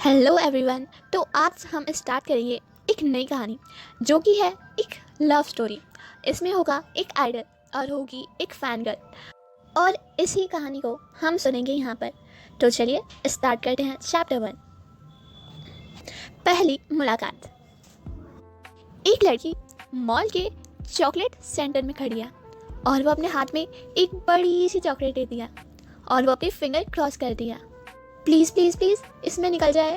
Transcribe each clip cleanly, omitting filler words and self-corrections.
Hello everyone. तो आज हम स्टार्ट करेंगे एक नई कहानी जो कि है एक लव स्टोरी। इसमें होगा एक आइडल और होगी एक फैन गर्ल और इसी कहानी को हम सुनेंगे यहाँ पर। तो चलिए स्टार्ट करते हैं चैप्टर 1। पहली मुलाकात। एक लड़की मॉल के चॉकलेट सेंटर में खड़ी है और वो अपने हाथ में एक बड़ी सी चॉकलेट लेती है और वो अपनी फिंगर क्रॉस करती है। प्लीज़ प्लीज़ प्लीज़ इसमें निकल जाए।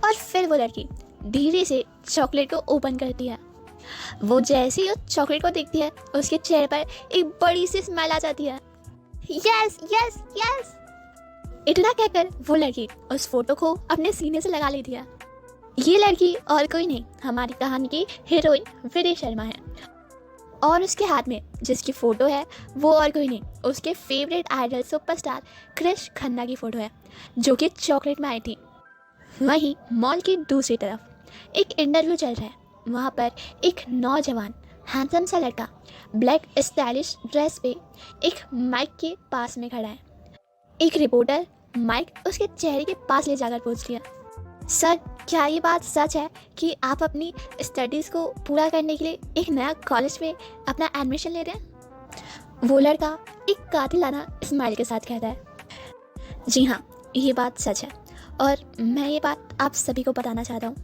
और फिर वो लड़की धीरे से चॉकलेट को ओपन करती है। वो जैसे ही उस चॉकलेट को देखती है उसके चेहरे पर एक बड़ी सी स्माइल आ जाती है। यस यस यस, इतना कहकर वो लड़की उस फोटो को अपने सीने से लगा लेती है। ये लड़की और कोई नहीं, हमारी कहानी की हीरोइन विधि शर्मा है और उसके हाथ में जिसकी फ़ोटो है वो और कोई नहीं, उसके favourite idol superstar Krish Khanna की फ़ोटो है जो कि चॉकलेट में आई थी। वहीं मॉल की दूसरी तरफ एक इंटरव्यू चल रहा है। वहाँ पर एक नौजवान हैंडसम सा लड़का ब्लैक स्टाइलिश ड्रेस पे एक माइक के पास में खड़ा है। एक रिपोर्टर माइक उसके चेहरे के पास ले जाकर पूछती है, सर क्या ये बात सच है कि आप अपनी स्टडीज़ को पूरा करने के लिए एक नया कॉलेज में अपना एडमिशन ले रहे हैं? वो लड़का एक कातिलाना स्माइल के साथ कहता है, जी हाँ ये बात सच है और मैं ये बात आप सभी को बताना चाहता हूँ।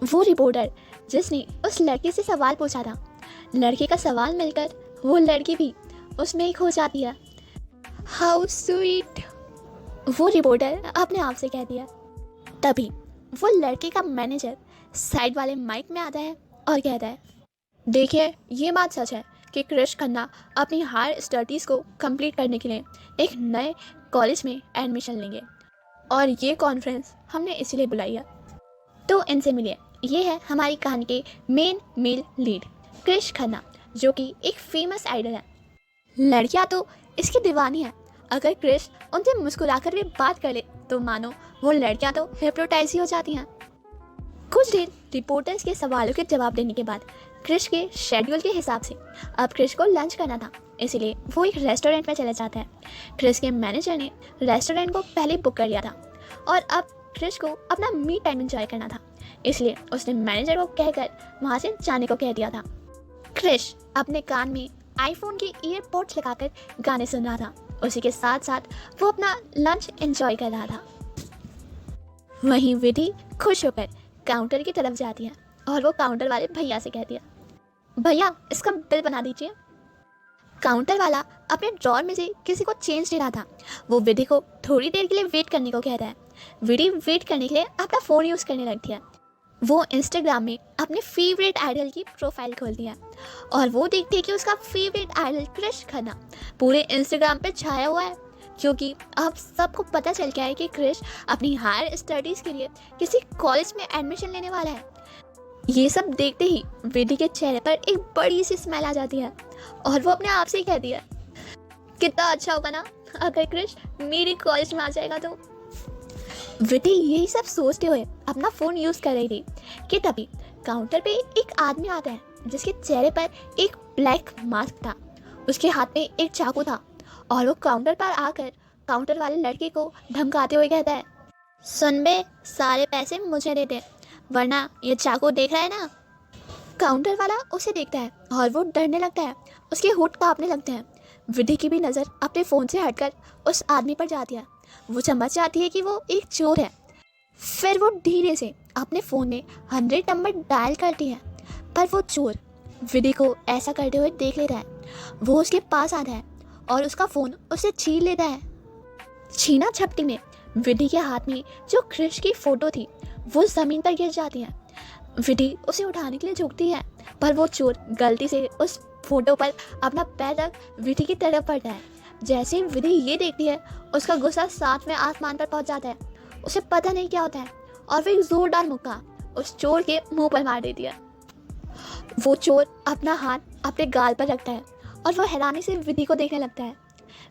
वो रिपोर्टर जिसने उस लड़के से सवाल पूछा था, लड़के का सवाल मिलकर वो लड़की भी उसमें ही खो जाती है। हाउ स्वीट, वो रिपोर्टर अपने आप से कहती है। तभी वो लड़के का मैनेजर साइड वाले माइक में आता है और कहता है, देखिए ये बात सच है कि क्रिश खन्ना अपनी हायर स्टडीज़ को कंप्लीट करने के लिए एक नए कॉलेज में एडमिशन लेंगे और ये कॉन्फ्रेंस हमने इसीलिए बुलाई है। तो इनसे मिलिए, ये है हमारी कहानी के main male lead Krish Khanna जो कि एक फेमस आइडल है। लड़कियां तो इसकी दीवानी है। अगर क्रिश उनसे मुस्कुराकर भी बात कर ले तो मानो वो लड़कियां तो हिप्नोटाइज ही हो जाती हैं। कुछ देर रिपोर्टर्स के सवालों के जवाब देने के बाद क्रिश के शेड्यूल के हिसाब से अब क्रिश को लंच करना था, इसीलिए वो एक रेस्टोरेंट में चले जाता है। क्रिश के मैनेजर ने रेस्टोरेंट को पहले बुक कर लिया था और अब क्रिश को अपना मी टाइम एंजॉय करना था, इसलिए उसने मैनेजर को कहकर वहाँ से जाने को कह दिया था। क्रिश अपने कान में आईफोन के ईयरपोड्स लगाकर गाने सुन रहा था, उसी के साथ साथ वो अपना लंच एंजॉय कर रहा था। वहीं विधि खुश होकर काउंटर की तरफ जाती है और वो काउंटर वाले भैया से कहती है, भैया इसका बिल बना दीजिए। काउंटर वाला अपने ड्रॉर में से किसी को चेंज दे रहा था। वो विधि को थोड़ी देर के लिए वेट करने को कहता है। विधि वेट करने के लिए अपना फ़ोन यूज़ करने लगती है। वो इंस्टाग्राम में अपने फेवरेट आइडल की प्रोफाइल खोलती है और वो देखती है कि उसका फेवरेट आइडल क्रिश खन्ना पूरे इंस्टाग्राम पे छाया हुआ है, क्योंकि अब सबको पता चल गया है कि क्रिश अपनी हायर स्टडीज़ के लिए किसी कॉलेज में एडमिशन लेने वाला है। ये सब देखते ही विधि के चेहरे पर एक बड़ी सी स्माइल आ जाती है और वो अपने आप से ही कहती है, कितना अच्छा होगा ना अगर क्रिश मेरे कॉलेज में आ जाएगा तो। विधि यही सब सोचते हुए अपना फ़ोन यूज़ कर रही थी कि तभी काउंटर पे एक आदमी आता है जिसके चेहरे पर एक ब्लैक मास्क था। उसके हाथ में एक चाकू था और वो काउंटर पर आकर काउंटर वाले लड़के को धमकाते हुए कहता है, सुन बे, सारे पैसे मुझे दे दे वरना ये चाकू देख रहा है ना। काउंटर वाला उसे देखता है और वो डरने लगता है, उसके होंठ कांपने लगते हैं। विधि की भी नज़र अपने फ़ोन से हटकर उस आदमी पर जाती है। वो समझ जाती है कि वो एक चोर है। फिर वो धीरे से अपने फ़ोन में 100 नंबर डायल करती है, पर वो चोर विधि को ऐसा करते हुए देख लेता है। वो उसके पास आता है और उसका फ़ोन उससे छीन लेता है। छीना झपटी में विधि के हाथ में जो क्रिश की फ़ोटो थी वो ज़मीन पर गिर जाती है। विधि उसे उठाने के लिए झुकती है, पर वो चोर गलती से उस फोटो पर अपना पैर रख विधि की तरफ बढ़ता है। जैसे ही विधि ये देखती है उसका गुस्सा साथ में आसमान पर पहुंच जाता है। उसे पता नहीं क्या होता है और वो एक जोरदार मुक्का उस चोर के मुंह पर मार देती है। वो चोर अपना हाथ अपने गाल पर रखता है और वो हैरानी से विधि को देखने लगता है।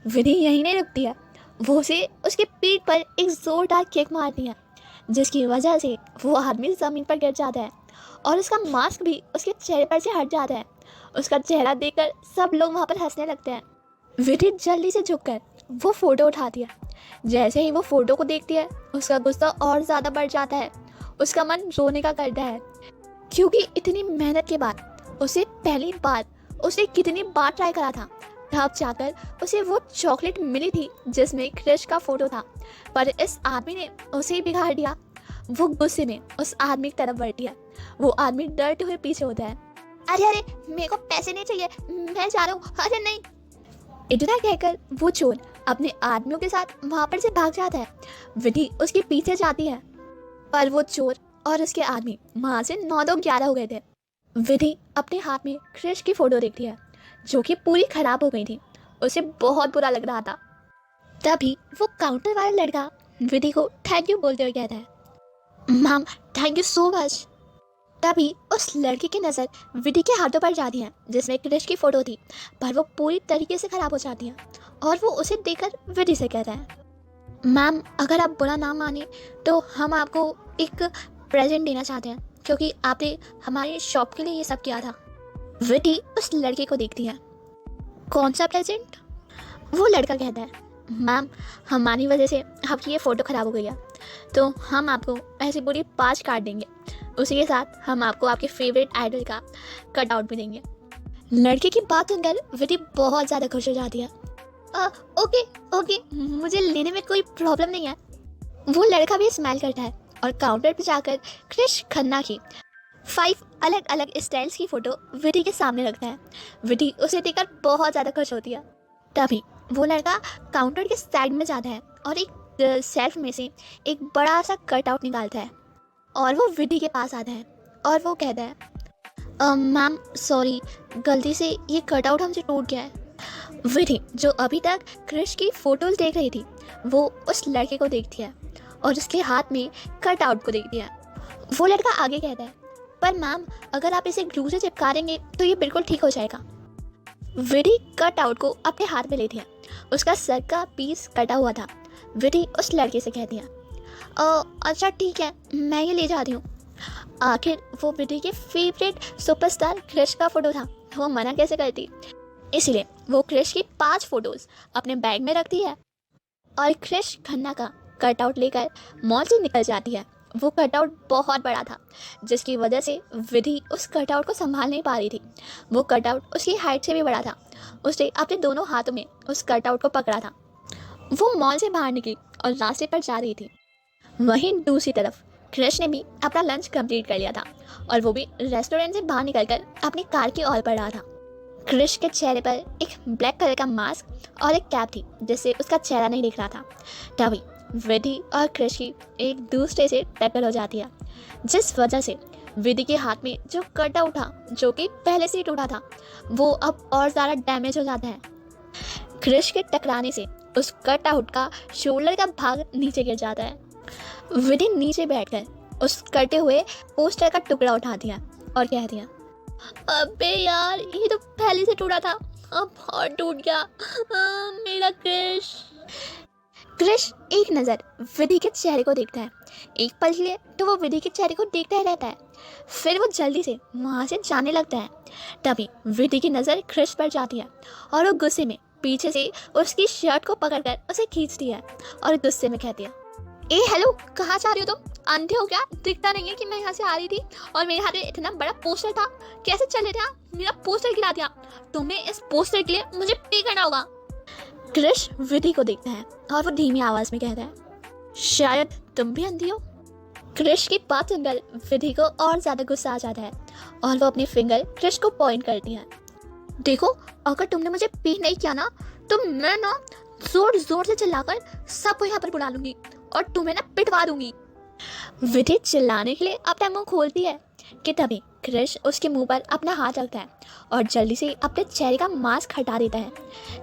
विधि यहीं नहीं रुकती है, वो उसे उसके पीठ पर एक जोरदार किक मारती है, जिसकी वजह से वो आदमी ज़मीन पर गिर जाता है और उसका मास्क भी उसके चेहरे पर से हट जाता है। उसका चेहरा देखकर सब लोग वहाँ पर हंसने लगते हैं। विधि जल्दी से झुककर वो फ़ोटो उठाती है। जैसे ही वो फ़ोटो को देखती है उसका गुस्सा और ज़्यादा बढ़ जाता है। उसका मन रोने का करता है, क्योंकि इतनी मेहनत के बाद उसे पहली बार उसे कितनी बार ट्राई करा था, तब जाकर उसे वो चॉकलेट मिली थी जिसमें क्रिश का फ़ोटो था। पर इस आदमी ने उसे ही बिगाड़ दिया। वो गुस्से में उस आदमी की तरफ बढ़ती है। वो आदमी डरते हुए पीछे होता है। अरे अरे, मेरे को पैसे नहीं चाहिए, मैं जा रहा हूँ। अरे नहीं। इतना कहकर वो चोर अपने आदमियों के साथ वहाँ पर से भाग जाता है। विधि उसके पीछे जाती है, पर वो चोर और उसके आदमी वहाँ से 9-2-11 हो गए थे। विधि अपने हाथ में क्रिश की फ़ोटो देखती है जो कि पूरी ख़राब हो गई थी। उसे बहुत बुरा लग रहा था। तभी वो काउंटर वाला लड़का विधि को थैंक यू बोलते हुए कहता है, ma'am thank you so much. तभी उस लड़के की नज़र विधि के हाथों पर जाती है जिसमें क्रिश की फ़ोटो थी, पर वो पूरी तरीके से ख़राब हो जाती है और वो उसे देखकर विधि से कहता है, मैम अगर आप बुरा ना माने तो हम आपको एक प्रेजेंट देना चाहते हैं, क्योंकि आपने हमारी शॉप के लिए ये सब किया था। विधि उस लड़के को देखती है। कौन सा प्रेजेंट? वो लड़का कहता है, मैम हमारी वजह से आपकी ये फ़ोटो ख़राब हो गई है, तो हम आपको ऐसी पूरी 5 कार्ड देंगे। उसी के साथ हम आपको आपके फेवरेट आइडल का कट आउट भी देंगे। लड़के की बात सुनकर विधि बहुत ज़्यादा खुश हो जाती है। ओके ओके, मुझे लेने में कोई प्रॉब्लम नहीं है। वो लड़का भी स्माइल करता है और काउंटर पर जाकर क्रिश खन्ना की 5 अलग अलग स्टाइल्स की फ़ोटो विधि के सामने रखता है। विधि उसे देखकर बहुत ज़्यादा खुश होती है। तभी वो लड़का काउंटर के साइड में जाता है और एक सेल्फ में से एक बड़ा सा कट आउट निकालता है और वो विधि के पास आता है और वो कहता है, मैम सॉरी, गलती से ये कट आउट हमसे टूट गया है। विधि जो अभी तक क्रिश की फ़ोटोज़ देख रही थी, वो उस लड़के को देखती है और उसके हाथ में कट आउट को देखती है। वो लड़का आगे कहता है, पर मैम अगर आप इसे ग्लू से चिपका देंगे तो ये बिल्कुल ठीक हो जाएगा। विधि कट आउट को अपने हाथ में लेती है। उसका सर का पीस कटा हुआ था। विधि उस लड़के से कहती है, अच्छा ठीक है, मैं ये ले जाती हूँ। आखिर वो विधि के फेवरेट सुपरस्टार क्रिश का फ़ोटो था, वो मना कैसे करती। इसलिए वो क्रिश की 5 फ़ोटोज़ अपने बैग में रखती है और क्रिश खन्ना का कट आउट लेकर मॉल से निकल जाती है। वो कटआउट बहुत बड़ा था, जिसकी वजह से विधि उस कटआउट को संभाल नहीं पा रही थी। वो कटआउट उसकी हाइट से भी बड़ा था। उसने अपने दोनों हाथों में उस कटआउट को पकड़ा था। वो मॉल से बाहर निकली और रास्ते पर जा रही थी। वहीं दूसरी तरफ क्रिश ने भी अपना लंच कंप्लीट कर लिया था और वो भी रेस्टोरेंट से बाहर निकलकर अपनी कार की ओर बढ़ रहा था। क्रिश के चेहरे पर एक ब्लैक कलर का मास्क और एक कैप थी जिससे उसका चेहरा नहीं दिख रहा था। तभी विधि और क्रिश की एक दूसरे से टक्कर हो जाती है, जिस वजह से विधि के हाथ में जो कटआउट था, जो कि पहले से ही टूटा था, वो अब और ज़्यादा डैमेज हो जाता है। क्रिश के टकराने से उस कटआउट का शोल्डर का भाग नीचे गिर जाता है। विधि नीचे बैठकर उस कटे हुए पोस्टर का टुकड़ा उठा दिया और कह दिया, अबे यार, ये तो पहले से टूटा था, अब और टूट गया। मेरा क्रिश। क्रिश एक नज़र विधि के चेहरे को देखता है। एक पल के लिए तो वो विधि के चेहरे को देखता ही रहता है, फिर वो जल्दी से वहाँ से जाने लगता है। तभी विधि की नज़र क्रिश पर जाती है और वो गुस्से में पीछे से उसकी शर्ट को पकड़कर उसे खींचती है और गुस्से में कहती है, ए हेलो, कहाँ जा रही हो तुम? अंधे हो क्या? दिखता नहीं है कि मैं यहाँ से आ रही थी और मेरे हाथ में इतना बड़ा पोस्टर था, कैसे चले थे? मेरा पोस्टर गिरा दिया। तुम्हें इस पोस्टर के लिए मुझे पे करना होगा। क्रिश विधि को देखता है और वो धीमी आवाज में कहता है, शायद तुम भी अंधी हो। क्रिश की बात सुनकर विधि को और ज्यादा गुस्सा आ जाता है और वो अपनी फिंगर क्रिश को पॉइंट करती है। देखो, अगर तुमने मुझे पे नहीं किया ना, तो मैं ना जोर जोर से चिल्लाकर सबको यहाँ पर बुला लूंगी और तुम्हें ना पिटवा दूंगी। विधि चिल्लाने के लिए अपना मुंह खोलती है कि तभी क्रिश उसके मुंह पर अपना हाथ रखता है और जल्दी से अपने चेहरे का मास्क हटा देता है।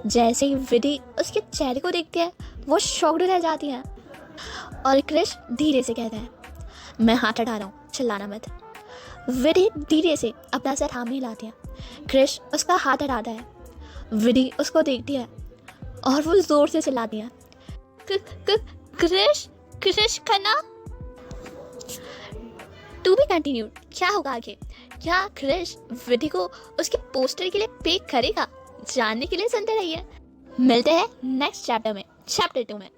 जैसे ही विधि उसके चेहरे को देखती है, वो शॉक्ड रह जाती है और क्रिश धीरे से कहता है, मैं हाथ हटा रहा हूँ, चिल्लाना मत। विधि धीरे से अपना सर थाम हिलाती है। क्रिश उसका हाथ हटाता है। विधि उसको देखती है और वो जोर से चिल्लाती है, Krish, Krish Khanna. To be continued. क्या होगा आगे? क्या क्रिश विधि को उसके पोस्टर के लिए पे करेगा? जानने के लिए सुनते रहिए। मिलते हैं नेक्स्ट चैप्टर में, चैप्टर 2 में।